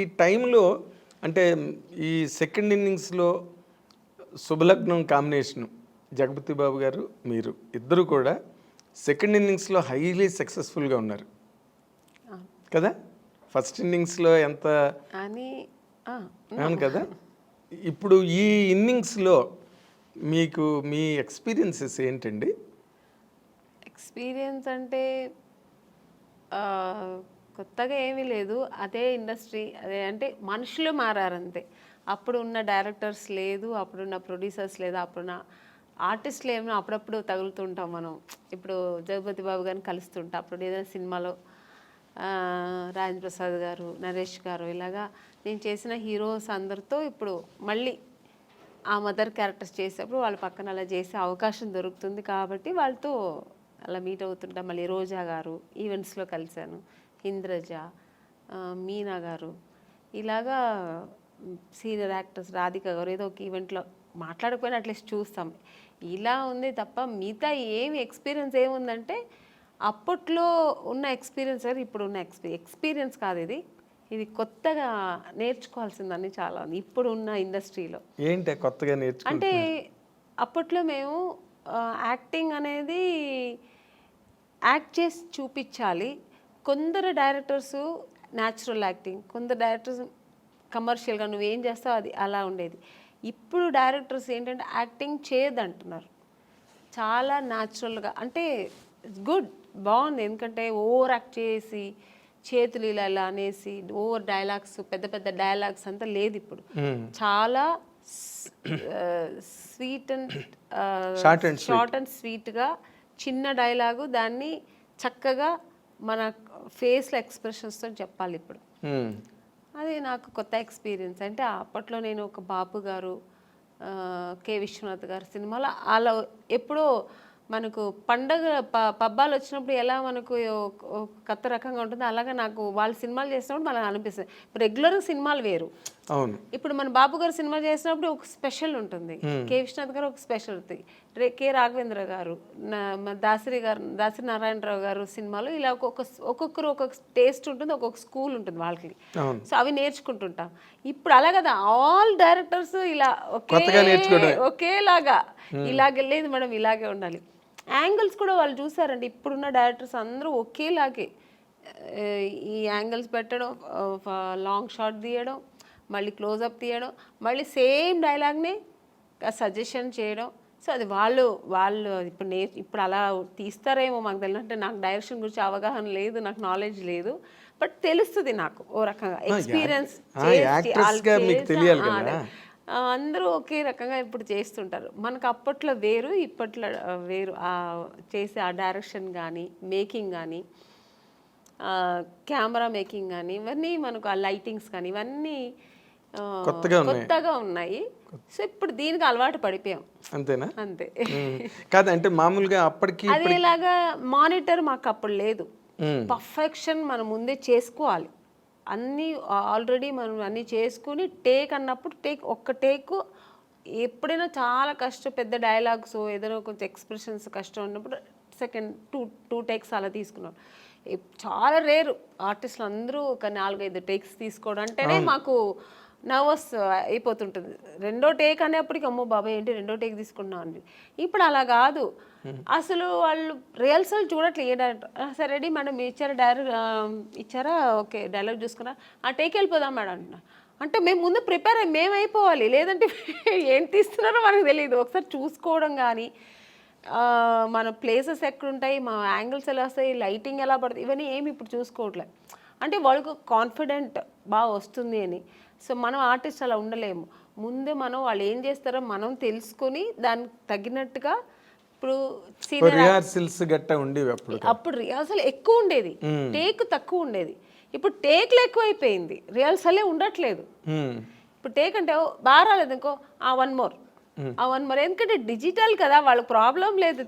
ఈ టైంలో అంటే ఈ సెకండ్ ఇన్నింగ్స్లో శుభలగ్నం కాంబినేషను జగపతి బాబు గారు మీరు ఇద్దరు కూడా సెకండ్ ఇన్నింగ్స్లో హైలీ సక్సెస్ఫుల్గా ఉన్నారు కదా. ఫస్ట్ ఇన్నింగ్స్లో ఎంత అని అవును కదా. ఇప్పుడు ఈ ఇన్నింగ్స్లో మీకు మీ ఎక్స్పీరియన్సెస్ ఏంటండి? ఎక్స్పీరియన్స్ అంటే కొత్తగా ఏమీ లేదు, అదే ఇండస్ట్రీ, అదే అంటే మనుషులు మారారంతే. అప్పుడు ఉన్న డైరెక్టర్స్ లేదు, అప్పుడున్న ప్రొడ్యూసర్స్ లేదు, అప్పుడున్న ఆర్టిస్టులు ఏమో అప్పుడప్పుడు తగులుతుంటాం మనం. ఇప్పుడు జగపతి బాబు గారిని కలుస్తుంటాం, అప్పుడు ఏదైనా సినిమాలో రాజేంద్ర ప్రసాద్ గారు, నరేష్ గారు, ఇలాగా నేను చేసిన హీరోస్ అందరితో ఇప్పుడు మళ్ళీ ఆ మదర్ క్యారెక్టర్స్ చేసేటప్పుడు వాళ్ళ పక్కన అలా చేసే అవకాశం దొరుకుతుంది కాబట్టి వాళ్ళతో అలా మీట్ అవుతుంటాం. మళ్ళీ రోజా గారు ఈవెంట్స్లో కలిశాను, ఇంద్రజ, మీనా గారు, ఇలాగా సీనియర్ యాక్టర్స్ రాధిక గారు ఏదో ఒక ఈవెంట్లో మాట్లాడకపోయినా అట్లీస్ట్ చూస్తాం. ఇలా ఉంది తప్ప మిగతా ఏమి ఎక్స్పీరియన్స్ ఏముందంటే అప్పట్లో ఉన్న ఎక్స్పీరియన్స్ కాదు, ఇప్పుడు ఉన్న ఎక్స్పీరియన్స్ కాదు ఇది. ఇది కొత్తగా నేర్చుకోవాల్సిందని చాలా ఉంది ఇప్పుడు ఉన్న ఇండస్ట్రీలో. ఏంటి కొత్తగా అంటే అప్పట్లో మేము యాక్టింగ్ అనేది యాక్ట్ చేసి చూపించాలి. కొందరు డైరెక్టర్స్ న్యాచురల్ యాక్టింగ్, కొందరు డైరెక్టర్స్ కమర్షియల్గా నువ్వేం చేస్తావు అది అలా ఉండేది. ఇప్పుడు డైరెక్టర్స్ ఏంటంటే యాక్టింగ్ చేయదంటున్నారు, చాలా న్యాచురల్గా. అంటే గుడ్, బాగుంది, ఎందుకంటే ఓవర్ యాక్ట్ చేసి చేతులు ఇలా ఇలా అనేసి ఓవర్ డైలాగ్స్, పెద్ద పెద్ద డైలాగ్స్ అంతా లేదు ఇప్పుడు. చాలా స్వీట్ అండ్ షార్ట్ అండ్ స్వీట్గా చిన్న డైలాగు దాన్ని చక్కగా మన ఫేస్లో ఎక్స్ప్రెషన్స్తో చెప్పాలి ఇప్పుడు. అది నాకు కొత్త ఎక్స్పీరియన్స్. అంటే అప్పట్లో నేను ఒక బాపు గారు, కె విశ్వనాథ్ గారు సినిమాలో అలా ఎప్పుడో మనకు పండగ పబ్బాలు వచ్చినప్పుడు ఎలా మనకు కొత్త రకంగా ఉంటుందో అలాగే నాకు వాళ్ళ సినిమాలు చేసినప్పుడు మనకు అనిపిస్తుంది. రెగ్యులర్గా సినిమాలు వేరు, అవును. ఇప్పుడు మన బాబు గారు సినిమా చేసినప్పుడు ఒక స్పెషల్ ఉంటుంది, కె విశ్వనాథ్ గారు ఒక స్పెషల్ ఉంటుంది, కె రాఘవేంద్ర గారు, దాసరి నారాయణరావు గారు సినిమాలు ఇలా ఒక్కొక్కరు ఒక్కొక్క టేస్ట్ ఉంటుంది, ఒక్కొక్క స్కూల్ ఉంటుంది వాళ్ళకి. సో అవి నేర్చుకుంటుంటాం. ఇప్పుడు అలా కదా, ఆల్ డైరెక్టర్స్ ఇలా ఒకేలాగా ఇలాగే లేదు మేడం, ఇలాగే ఉండాలి. యాంగిల్స్ కూడా వాళ్ళు చూసారండి, ఇప్పుడున్న డైరెక్టర్స్ అందరూ ఒకేలాగే ఈ యాంగిల్స్ పెట్టడం, లాంగ్ షాట్ తీయడం, మళ్ళీ క్లోజప్ తీయడం, మళ్ళీ సేమ్ డైలాగ్ని సజెషన్ చేయడం. సో అది వాళ్ళు ఇప్పుడు అలా తీస్తారేమో మాకు తెలియదు. అంటే నాకు డైరెక్షన్ గురించి అవగాహన లేదు, నాకు నాలెడ్జ్ లేదు, బట్ తెలుస్తుంది నాకు ఓ రకంగా ఎక్స్పీరియన్స్. అందరూ ఒకే రకంగా ఇప్పుడు చేస్తుంటారు. మనకు అప్పట్లో వేరు, ఇప్పట్లో వేరు. చేసే ఆ డైరెక్షన్ కానీ, మేకింగ్ కానీ, కెమెరా మేకింగ్ కానీ, ఇవన్నీ మనకు ఆ లైటింగ్స్ కానీ ఇవన్నీ కొత్తగా ఉన్నాయి. సో ఇప్పుడు దీనికి అలవాటు పడిపోయాం. అంతేనా? అంతే. కాదంటే మామూలుగా అప్పటికి అదేలాగా మానిటర్ మాకు అప్పుడు లేదు. పర్ఫెక్షన్ మనం ముందే చేసుకోవాలి, అన్నీ ఆల్రెడీ మనం అన్నీ చేసుకుని టేక్ అన్నప్పుడు ఒక్క టేక్ ఎప్పుడైనా చాలా కష్టం, పెద్ద డైలాగ్స్ ఏదైనా కొంచెం ఎక్స్ప్రెషన్స్ కష్టం ఉన్నప్పుడు సెకండ్ టూ టేక్స్ అలా తీసుకున్నాం. చాలా రేరు ఆర్టిస్టులు అందరూ ఒక 4-5 టేక్స్ తీసుకోవడం అంటేనే మాకు నర్వస్ అయిపోతుంటుంది. రెండో టేక్ అనేప్పటికి అమ్మో బాబాయ్ ఏంటి రెండో టేక్ తీసుకున్నాం అండి. ఇప్పుడు అలా కాదు, అసలు వాళ్ళు రిహర్సల్ చూడట్లేదు. ఏ డైరెక్టర్ సరే రెడీ మేడం ఇచ్చారా ఓకే డైలాగ్ చూసుకున్నా ఆ టేక్ వెళ్ళిపోదాం మేడం అంటున్నా. అంటే మేము ముందు ప్రిపేర్ మేము అయిపోవాలి, లేదంటే ఏం తీస్తున్నారో మనకు తెలియదు. ఒకసారి చూసుకోవడం కానీ, మన ప్లేసెస్ ఎక్కడుంటాయి, మా యాంగిల్స్ ఎలా వస్తాయి, లైటింగ్ ఎలా పడుతుంది, ఇవన్నీ ఏమి ఇప్పుడు చూసుకోవట్లేదు. అంటే వాళ్ళకు కాన్ఫిడెంట్ బాగా వస్తుంది అని. సో మనం ఆర్టిస్ట్ అలా ఉండలేము. ముందే మనం వాళ్ళు ఏం చేస్తారో మనం తెలుసుకొని దానికి తగినట్టుగా. ఇప్పుడు అప్పుడు రిహార్సల్ ఎక్కువ ఉండేది, టేక్ తక్కువ ఉండేది. ఇప్పుడు టేక్లు ఎక్కువైపోయింది, రిహార్సలే ఉండట్లేదు. ఇప్పుడు టేక్ అంటే బాగా రాలేదు ఇంకో వన్ మోర్. ఎందుకంటే డిజిటల్ కదా, వాళ్ళకి ప్రాబ్లం లేదు,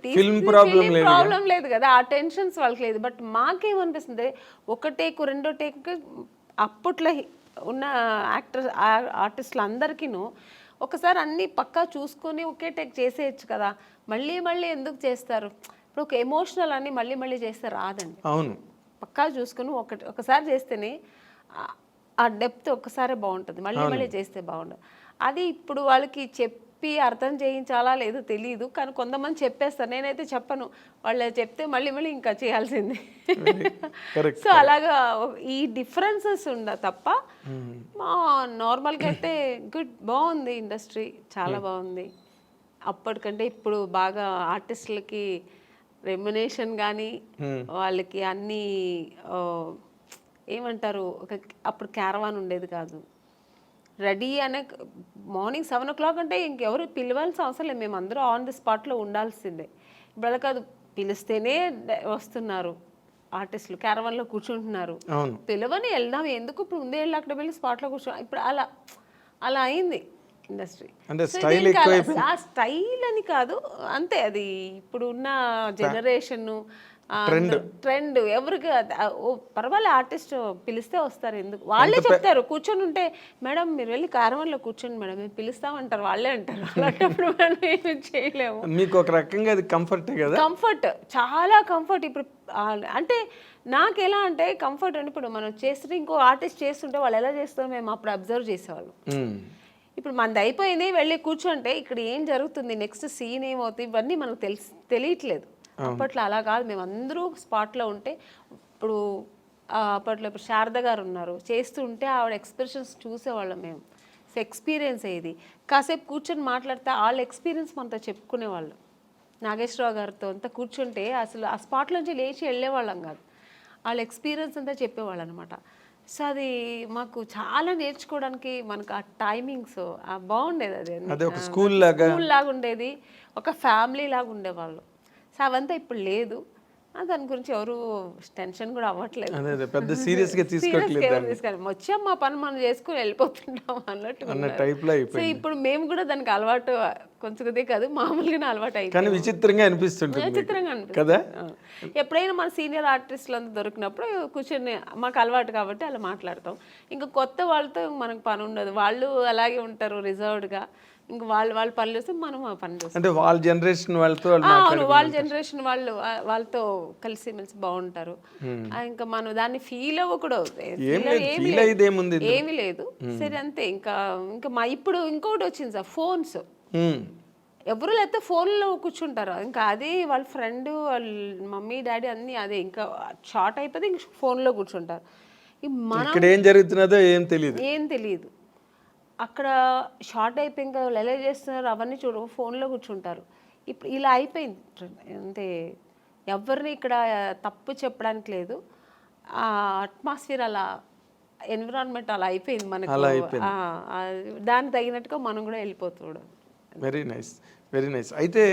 ప్రాబ్లం లేదు కదా, ఆ టెన్షన్స్ వాళ్ళకి లేదు. బట్ మాకేమనిపిస్తుంది, ఒక టేక్ రెండో టేక్ అప్పట్లో ఉన్న ఆర్టిస్టులు అందరికీను ఒకసారి అన్నీ పక్కా చూసుకొని ఒకే టేక్ చేసేయచ్చు కదా, మళ్ళీ ఎందుకు చేస్తారు? ఇప్పుడు ఒక ఎమోషనల్ అని మళ్ళీ చేస్తే రాదండి. అవును, పక్కా చూసుకొని ఒకసారి చేస్తేనే ఆ డెప్త్ ఒక్కసారే బాగుంటుంది, మళ్ళీ మళ్ళీ చేస్తే బాగుండదు. అది ఇప్పుడు వాళ్ళకి చెప్పి అర్థం చేయించాలా లేదో తెలియదు, కానీ కొంతమంది చెప్పేస్తారు, నేనైతే చెప్పను. వాళ్ళు చెప్తే మళ్ళీ మళ్ళీ ఇంకా చేయాల్సిందే. కరెక్ట్. సో అలాగా ఈ డిఫరెన్సెస్ ఉండ తప్ప నార్మల్గా అయితే గుడ్, బాగుంది ఇండస్ట్రీ, చాలా బాగుంది. అప్పటికంటే ఇప్పుడు బాగా ఆర్టిస్టులకి రెమ్యునేషన్ కానీ వాళ్ళకి అన్నీ ఏమంటారు, అప్పుడు క్యారవాన్ ఉండేది కాదు, రెడీ అనే మార్నింగ్ 7 o'clock అంటే ఇంకెవరు పిలవాల్సిన అవసరం లేదు, మేము అందరూ ఆన్ ది స్పాట్లో ఉండాల్సిందే. ఇప్పుడు అలా కాదు, పిలిస్తేనే వస్తున్నారు ఆర్టిస్టులు, క్యారవాన్లో కూర్చుంటున్నారు, పిలవని వెళ్దాం ఎందుకు, ఇప్పుడు ముందే వెళ్ళి అక్కడ వెళ్ళి స్పాట్లో కూర్చో, ఇప్పుడు అలా అలా అయింది ఇండస్ట్రీ. ఆ స్టైల్ అని కాదు, అంతే, అది ఇప్పుడు ఉన్న జనరేషన్ ట్రెండ్. ఎవరికి పర్వాలేదు, ఆర్టిస్ట్ పిలిస్తే వస్తారు, ఎందుకు వాళ్ళే చెప్తారు. కూర్చొని ఉంటే మేడం మీరు వెళ్ళి క్యారవాన్లో కూర్చోండి మేడం మేము పిలుస్తామంటారు, వాళ్ళే అంటారు. అలాంటప్పుడు మనం ఏమి చేయలేము. మీకు ఒక రకంగా అది కంఫర్టే కదా? కంఫర్ట్, చాలా కంఫర్ట్. ఇప్పుడు అంటే నాకు ఎలా అంటే కంఫర్ట్ అని, ఇప్పుడు మనం చేస్తుంటే ఇంకో ఆర్టిస్ట్ చేస్తుంటే వాళ్ళు ఎలా చేస్తారో మేము అప్పుడు అబ్జర్వ్ చేసేవాళ్ళం. ఇప్పుడు మనది అయిపోయింది వెళ్ళి కూర్చుంటే ఇక్కడ ఏం జరుగుతుంది, నెక్స్ట్ సీన్ ఏమవుతుంది, ఇవన్నీ మనకు తెలియట్లేదు. అప్పట్లో అలా కాదు, మేము అందరూ స్పాట్లో ఉంటే, ఇప్పుడు అప్పట్లో ఇప్పుడు శారద గారు ఉన్నారు, చేస్తుంటే ఆవిడ ఎక్స్ప్రెషన్స్ చూసేవాళ్ళం మేము. సో ఎక్స్పీరియన్స్ అయ్యేది, కాసేపు కూర్చొని మాట్లాడితే వాళ్ళ ఎక్స్పీరియన్స్ మనతో చెప్పుకునేవాళ్ళు. నాగేశ్వరరావు గారితో అంతా కూర్చుంటే అసలు ఆ స్పాట్లోంచి లేచి వెళ్ళేవాళ్ళం కాదు, వాళ్ళ ఎక్స్పీరియన్స్ అంతా చెప్పేవాళ్ళు అనమాట. సో అది మాకు చాలా నేర్చుకోవడానికి, మనకు ఆ టైమింగ్స్ బాగుండేది. అది ఒక స్కూల్ లాగా ఉండేది, ఒక ఫ్యామిలీ లాగా ఉండేవాళ్ళు. సో అవంతా ఇప్పుడు లేదు, దాని గురించి ఎవరు టెన్షన్ కూడా అవ్వట్లేదు, పెద్ద సీరియస్గా తీసుకోవట్లేదు. వచ్చాం మా పని మనం చేసుకుని వెళ్ళిపోతుంటాం అన్నట్టు. సో ఇప్పుడు మేము కూడా దానికి అలవాటు, కొంచెం కాదు మామూలుగానే అలవాటు అయిపోయింది. కానీ విచిత్రంగా అనిపిస్తుంది కదా. ఎప్పుడైనా మన సీనియర్ ఆర్టిస్టులు అంతా దొరికినప్పుడు కూర్చొని, మాకు అలవాటు కాబట్టి అలా మాట్లాడతాం. ఇంకా కొత్త వాళ్ళతో మనకు పని ఉండదు, వాళ్ళు అలాగే ఉంటారు రిజర్వ్డ్గా, ఇంకా వాళ్ళ పనులు చేస్తే మనం ఆ పని చేస్తాం. అంటే వాళ్ళ జనరేషన్ వాళ్ళతో వాళ్ళ జనరేషన్ వాళ్ళతో కలిసి మెలిసి బాగుంటారు. ఇంకా మనం దాన్ని ఫీల్ అవ్వకూడదు, ఏమీ లేదు, సరే అంతే. ఇంకా ఇప్పుడు ఇంకోటి వచ్చింది సార్, ఫోన్స్. ఎవరు లేకపోతే ఫోన్లో కూర్చుంటారు, ఇంకా అదే వాళ్ళ ఫ్రెండ్ వాళ్ళ మమ్మీ డాడీ అన్నీ అదే, ఇంకా షార్ట్ అయిపోతే ఇంక ఫోన్లో కూర్చుంటారు. మనం ఏం జరుగుతున్నదో ఏం తెలియదు. అక్కడ షార్ట్ అయిపోయి ఇంకా వాళ్ళు ఎలా చేస్తున్నారు అవన్నీ ఫోన్లో కూర్చుంటారు. ఇప్పుడు ఇలా అయిపోయింది అంతే, ఎవరిని ఇక్కడ తప్పు చెప్పడానికి లేదు, ఆ అట్మాస్ఫియర్ అలా, ఎన్విరాన్మెంట్ అలా అయిపోయింది మనకు, దానికి తగినట్టుగా మనం కూడా వెళ్ళిపోతాడు. Very nice, very nice. అయితే